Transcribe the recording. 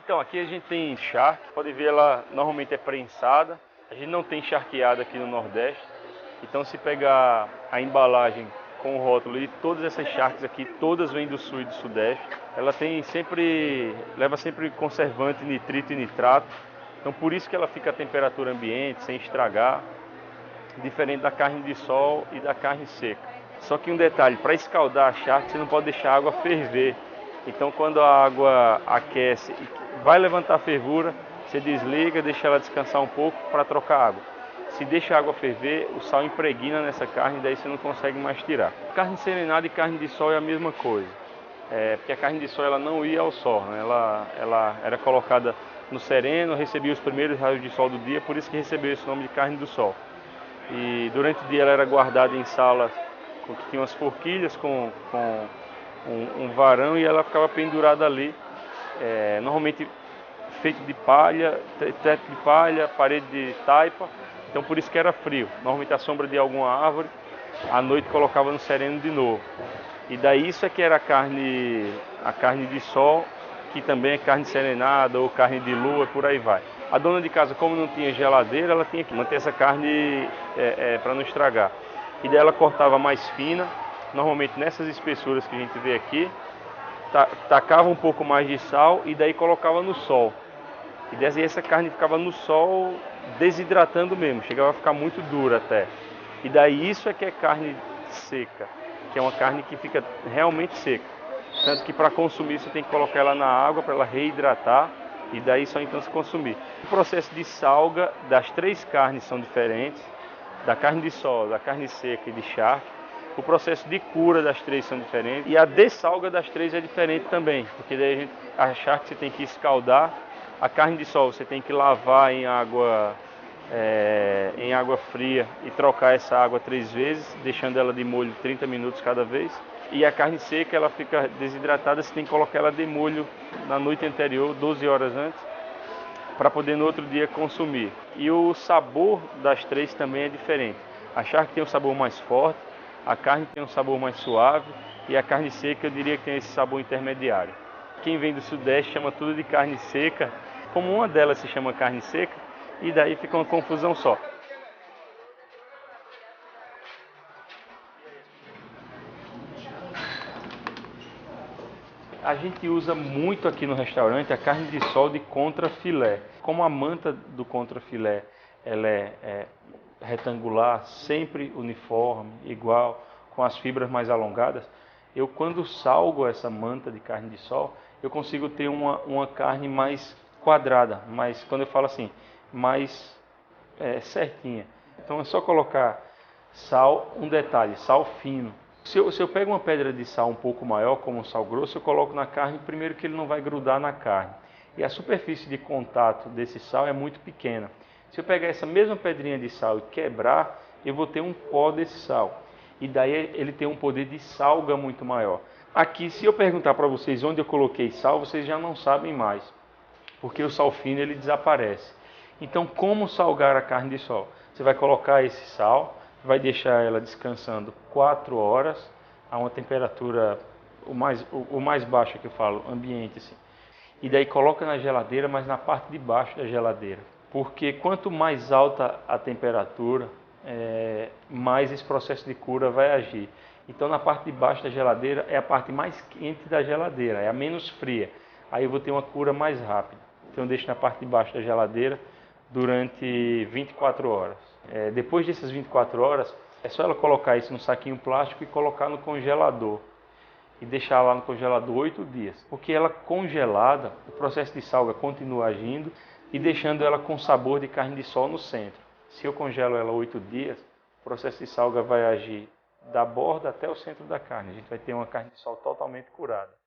Então, aqui a gente tem charque, pode ver ela normalmente é prensada. A gente não tem charqueada aqui no Nordeste. Então, se pegar a embalagem com o rótulo e todas essas charques aqui, todas vêm do Sul e do Sudeste. Ela leva sempre conservante, nitrito e nitrato. Então, por isso que ela fica a temperatura ambiente, sem estragar, diferente da carne de sol e da carne seca. Só que um detalhe, para escaldar a charque, você não pode deixar a água ferver. Então, quando a água aquece e vai levantar a fervura, você desliga, deixa ela descansar um pouco para trocar água. Se deixa a água ferver, o sal impregna nessa carne, daí você não consegue mais tirar. Carne serenada e carne de sol é a mesma coisa. Porque a carne de sol ela não ia ao sol, né? Ela era colocada no sereno, recebia os primeiros raios de sol do dia, por isso que recebeu esse nome de carne do sol. E durante o dia ela era guardada em salas que tinham as forquilhas com um varão e ela ficava pendurada ali, normalmente feito de palha, teto de palha, parede de taipa, então por isso que era frio. Normalmente à sombra de alguma árvore, à noite colocava no sereno de novo. E daí isso é que era a carne de sol, que também é carne serenada ou carne de lua, por aí vai. A dona de casa, como não tinha geladeira, ela tinha que manter essa carne para não estragar. E daí ela cortava mais fina, normalmente nessas espessuras que a gente vê aqui, tacava um pouco mais de sal e daí colocava no sol. E daí essa carne ficava no sol desidratando mesmo, chegava a ficar muito dura até. E daí isso é que é carne seca, que é uma carne que fica realmente seca. Tanto que para consumir você tem que colocar ela na água para ela reidratar e daí só então se consumir. O processo de salga das três carnes são diferentes, da carne de sol, da carne seca e de charque. O processo de cura das três são diferentes e a dessalga das três é diferente também, porque daí a charque você tem que escaldar, a carne de sol você tem que lavar em água fria e trocar essa água 3 vezes, deixando ela de molho 30 minutos cada vez. E a carne seca ela fica desidratada, você tem que colocar ela de molho na noite anterior, 12 horas antes, para poder no outro dia consumir. E o sabor das três também é diferente. A charque tem um sabor mais forte, a carne tem um sabor mais suave e a carne seca eu diria que tem esse sabor intermediário. Quem vem do Sudeste chama tudo de carne seca, como uma delas se chama carne seca, e daí fica uma confusão só. A gente usa muito aqui no restaurante a carne de sol de contrafilé. Como a manta do contrafilé ela é retangular, sempre uniforme, igual, com as fibras mais alongadas, eu quando salgo essa manta de carne de sol, eu consigo ter uma carne mais quadrada, mais, quando eu falo assim, mais certinha. Então é só colocar sal, um detalhe, sal fino. Se eu pego uma pedra de sal um pouco maior, como um sal grosso, eu coloco na carne, primeiro que ele não vai grudar na carne. E a superfície de contato desse sal é muito pequena. Se eu pegar essa mesma pedrinha de sal e quebrar, eu vou ter um pó desse sal. E daí ele tem um poder de salga muito maior. Aqui, se eu perguntar para vocês onde eu coloquei sal, vocês já não sabem mais. Porque o sal fino ele desaparece. Então, como salgar a carne de sol? Você vai colocar esse sal, vai deixar ela descansando 4 horas a uma temperatura o mais baixa que eu falo, ambiente assim. E daí coloca na geladeira, mas na parte de baixo da geladeira. Porque quanto mais alta a temperatura, mais esse processo de cura vai agir. Então na parte de baixo da geladeira é a parte mais quente da geladeira, é a menos fria. Aí eu vou ter uma cura mais rápida. Então eu deixo na parte de baixo da geladeira durante 24 horas. Depois dessas 24 horas, é só ela colocar isso no saquinho plástico e colocar no congelador. E deixar lá no congelador 8 dias. Porque ela congelada, o processo de salga continua agindo e deixando ela com sabor de carne de sol no centro. Se eu congelo ela 8 dias, o processo de salga vai agir da borda até o centro da carne. A gente vai ter uma carne de sol totalmente curada.